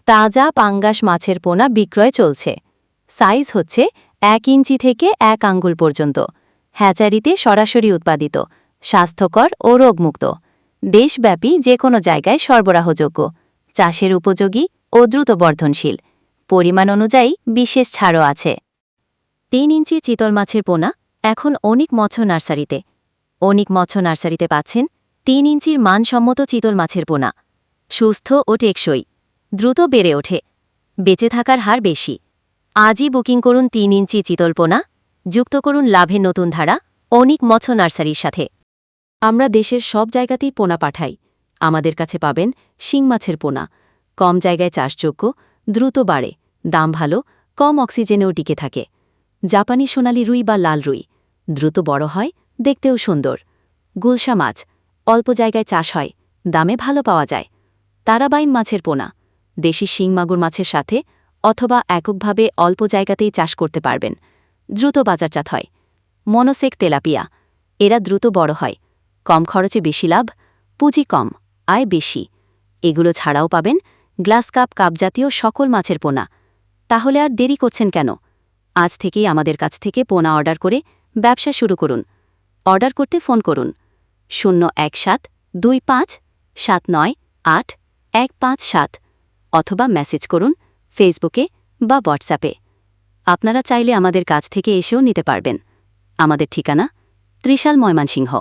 তাজা পাঙ্গাস মাছের পোনা বিক্রয় চলছে। সাইজ হচ্ছে 1 ইঞ্চি থেকে 1 আঙ্গুল পর্যন্ত। হ্যাচারিতে সরাসরি উৎপাদিত, স্বাস্থ্যকর ও রোগমুক্ত। দেশব্যাপী যে কোনো জায়গায় সরবরাহযোগ্য, চাষের উপযোগী ও দ্রুত বর্ধনশীল। পরিমাণ অনুযায়ী বিশেষ ছাড়ও আছে। 3 ইঞ্চির চিতল মাছের পোনা এখন অনিক মৎস্য নার্সারিতে। অনিক মৎস্য নার্সারিতে পাচ্ছেন 3 ইঞ্চির মানসম্মত চিতল মাছের পোনা। সুস্থ ও টেকসই, দ্রুত বেড়ে ওঠে, বেঁচে থাকার হার বেশি। আজই বুকিং করুন 3 ইঞ্চি চিতল পোনা। যুক্ত করুন লাভের নতুন ধারা অনিক মৎস্য নার্সারির সাথে। আমরা দেশের সব জায়গাতেই পোনা পাঠাই। আমাদের কাছে পাবেন শিং মাছের পোনা, কম জায়গায় চাষযোগ্য, দ্রুত বাড়ে, দাম ভালো, কম অক্সিজেনেও টিকে থাকে। জাপানি সোনালি রুই বা লাল রুই, দ্রুত বড় হয়, দেখতেও সুন্দর। গুলশা মাছ, অল্প জায়গায় চাষ হয়, দামে ভালো পাওয়া যায়। তারাবাইম মাছের পোনা, দেশি শিং মাগুর মাছের সাথে অথবা এককভাবে অল্প জায়গাতেই চাষ করতে পারবেন, দ্রুত বাজারজাত হয়। মনোসেক তেলাপিয়া, এরা দ্রুত বড় হয়, কম খরচে বেশি লাভ, পুঁজি কম, আয় বেশি। এগুলো ছাড়াও পাবেন গ্লাস কাপ জাতীয় সকল মাছের পোনা। তাহলে আর দেরি করছেন কেন? আজ থেকেই আমাদের কাছ থেকে পোনা অর্ডার করে ব্যবসা শুরু করুন। অর্ডার করতে ফোন করুন 01725798157 অথবা মেসেজ করুন ফেসবুকে বা হোয়াটসঅ্যাপে। আপনারা চাইলে আমাদের কাছ থেকে এসেও নিতে পারবেন। আমাদের ঠিকানা ত্রিশাল, ময়মনসিংহ।